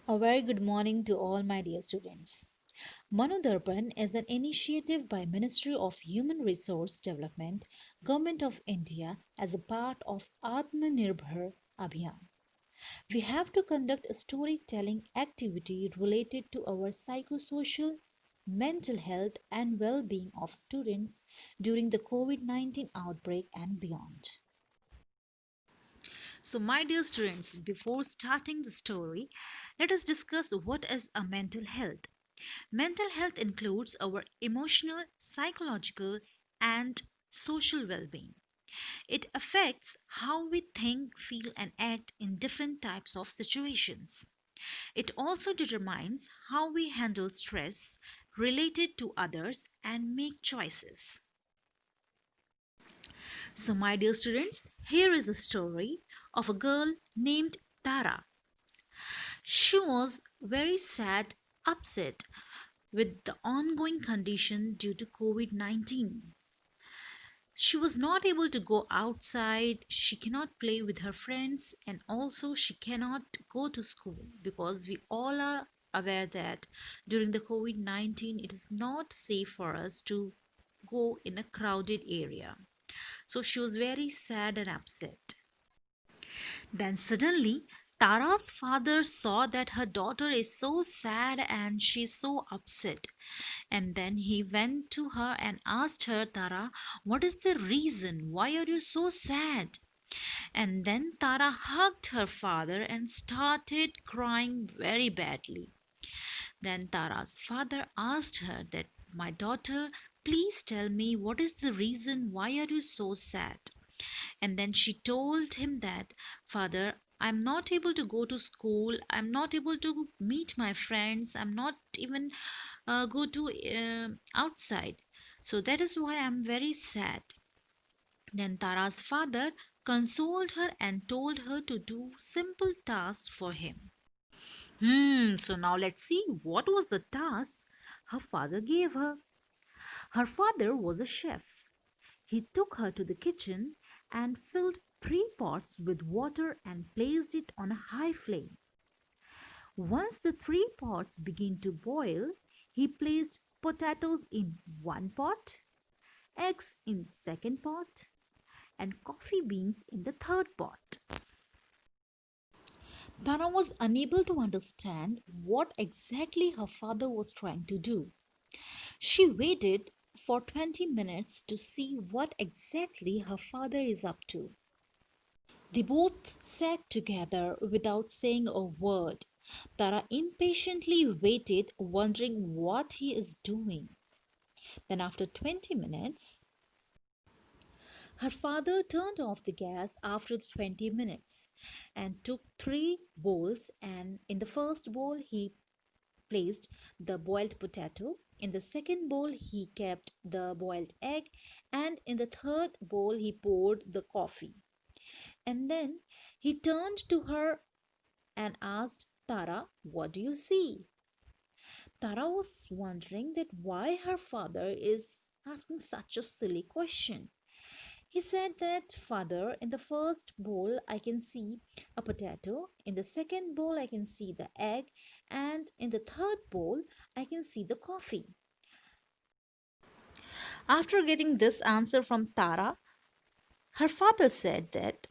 A very good morning to all my dear students. Manu Darpan is an initiative by Ministry of Human Resource Development, Government of India as a part of Atmanirbhar Abhiyan. We have to conduct a storytelling activity related to our psychosocial, mental health and well-being of students during the COVID-19 outbreak and beyond. So, my dear students, before starting the story, let us discuss what is a mental health. Mental health includes our emotional, psychological, and social well being. It affects how we think, feel, and act in different types of situations. It also determines how we handle stress related to others and make choices. So, my dear students, here is a story of a girl named Tara. She was very sad, upset with the ongoing condition due to COVID 19. She was not able to go outside, she cannot play with her friends, and also she cannot go to school because we all are aware that during the COVID 19 it is not safe for us to go in a crowded area. So she was very sad and upset. Then suddenly, Tara's father saw that her daughter is so sad and she's so upset. And then he went to her and asked her, Tara, what is the reason? Why are you so sad? And then Tara hugged her father and started crying very badly. Then Tara's father asked her that, my daughter, please tell me what is the reason? Why are you so sad? And then she told him that, Father, I'm not able to go to school. I'm not able to meet my friends. I'm not even go to outside. So that is why I'm very sad. Then Tara's father consoled her and told her to do simple tasks for him. So now let's see what was the task her father gave her. Her father was a chef. He took her to the kitchen and filled 3 pots with water and placed it on a high flame. Once the 3 pots began to boil, he placed potatoes in one pot, eggs in second pot, and coffee beans in the third pot. Tara was unable to understand what exactly her father was trying to do. She waited for 20 minutes to see what exactly her father is up to. They both sat together without saying a word. Tara impatiently waited, wondering what he is doing. Then, after 20 minutes, her father turned off the gas after the 20 minutes and took 3 bowls. And in the first bowl, he placed the boiled potato. In the second bowl, he kept the boiled egg. And in the third bowl, he poured the coffee. And then he turned to her and asked Tara, what do you see? Tara was wondering that why her father is asking such a silly question. He said that, Father, in the first bowl I can see a potato, in the second bowl I can see the egg, and in the third bowl I can see the coffee. After getting this answer from Tara, her father said that,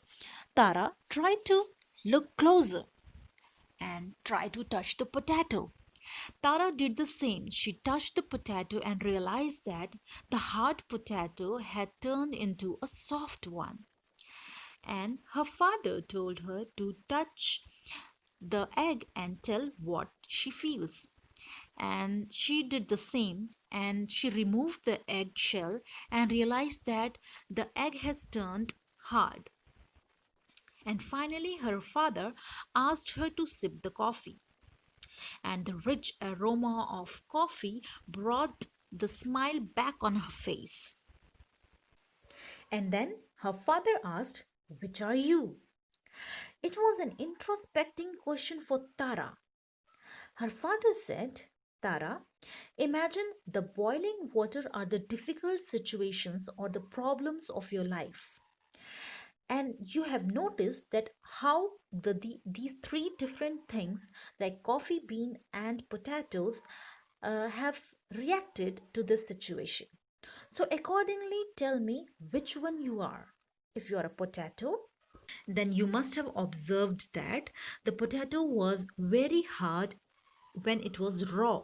Tara, try to look closer and try to touch the potato. Tara did the same. She touched the potato and realized that the hard potato had turned into a soft one. And her father told her to touch the egg and tell what she feels. And she did the same, and she removed the egg shell and realized that the egg has turned hard. And finally, her father asked her to sip the coffee, and the rich aroma of coffee brought the smile back on her face. And then her father asked, which are you? It was an introspecting question for Tara. Her father said, Tara, imagine the boiling water are the difficult situations or the problems of your life. And you have noticed that how these three different things like coffee bean and potatoes have reacted to this situation. So accordingly, tell me which one you are. If you are a potato, then you must have observed that the potato was very hard when it was raw,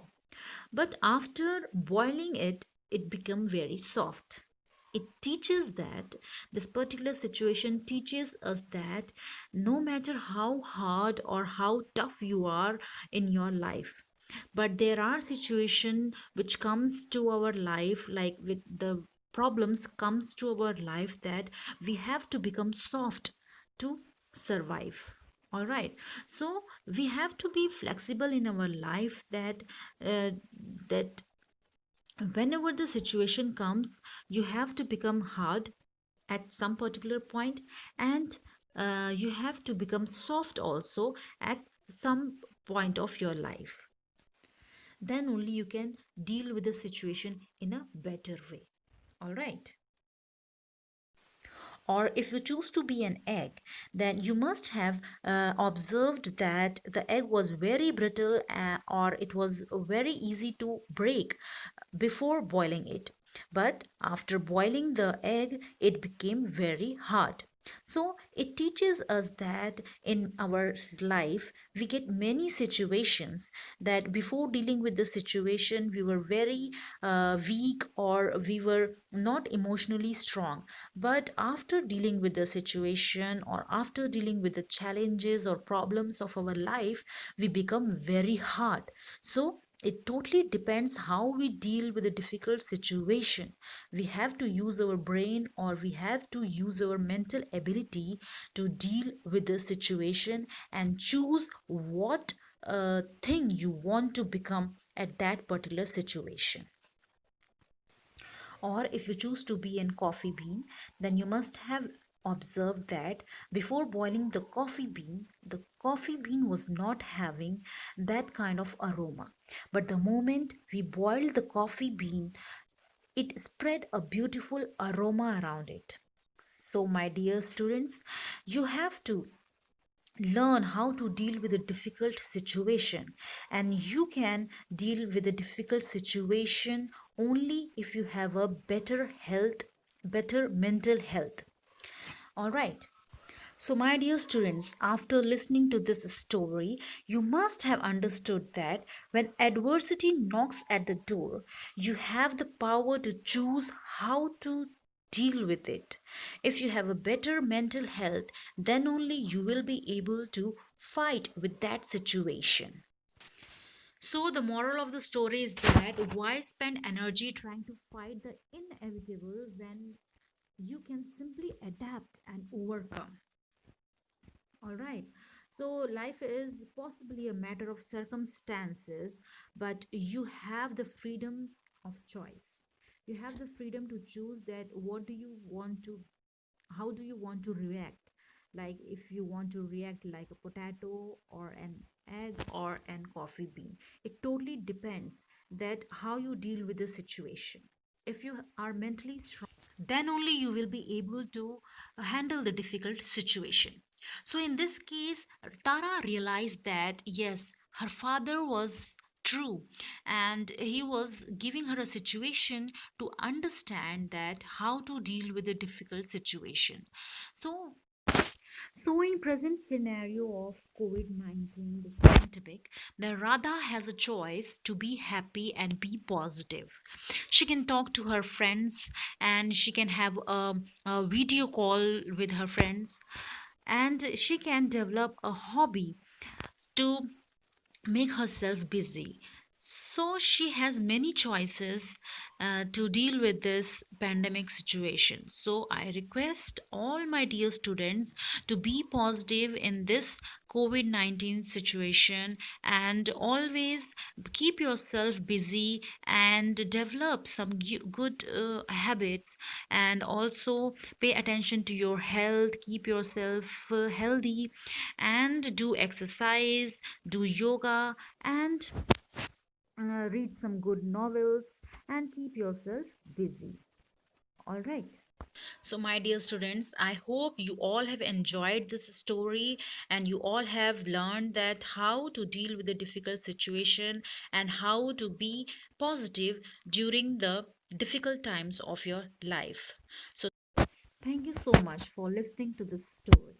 but after boiling it, it became very soft. It teaches that this particular situation teaches us that no matter how hard or how tough you are in your life, but there are situations which comes to our life, like with the problems comes to our life, that we have to become soft to survive. All right, so we have to be flexible in our life, that uh, that whenever the situation comes, you have to become hard at some particular point, and you have to become soft also at some point of your life. Then only you can deal with the situation in a better way. All right. Or if you choose to be an egg, then you must have observed that the egg was very brittle, or it was very easy to break before boiling it. But after boiling the egg, it became very hard. So it teaches us that in our life, we get many situations that before dealing with the situation, we were very weak, or we were not emotionally strong. But after dealing with the situation, or after dealing with the challenges or problems of our life, we become very hard. So it totally depends how we deal with a difficult situation. We have to use our brain, or we have to use our mental ability to deal with the situation and choose what thing you want to become at that particular situation. Or if you choose to be in coffee bean, then you must have observed that before boiling the coffee bean was not having that kind of aroma. But the moment we boiled the coffee bean, it spread a beautiful aroma around it. So, my dear students, you have to learn how to deal with a difficult situation, and you can deal with a difficult situation only if you have a better health, better mental health. All right. So, my dear students, after listening to this story, you must have understood that when adversity knocks at the door, you have the power to choose how to deal with it. If you have a better mental health, then only you will be able to fight with that situation. So, the moral of the story is that why spend energy trying to fight the inevitable when you can simply adapt and overcome? All right. So life is possibly a matter of circumstances, but you have the freedom of choice. You have the freedom to choose that what do you want to, how do you want to react? Like if you want to react like a potato or an egg or an coffee bean. It totally depends that how you deal with the situation. If you are mentally strong, then only you will be able to handle the difficult situation. So in this case, Tara realized that yes, her father was true, and he was giving her a situation to understand that how to deal with a difficult situation. So so, in present scenario of COVID-19, the pandemic, the Radha has a choice to be happy and be positive. She can talk to her friends, and she can have a video call with her friends, and she can develop a hobby to make herself busy. So she has many choices to deal with this pandemic situation. So I request all my dear students to be positive in this COVID 19 situation, and always keep yourself busy and develop some good habits, and also pay attention to your health, keep yourself healthy, and do exercise, do yoga, and read some good novels, and keep yourself busy. All right. So, my dear students, I hope you all have enjoyed this story and you all have learned that how to deal with a difficult situation and how to be positive during the difficult times of your life. So, thank you so much for listening to this story.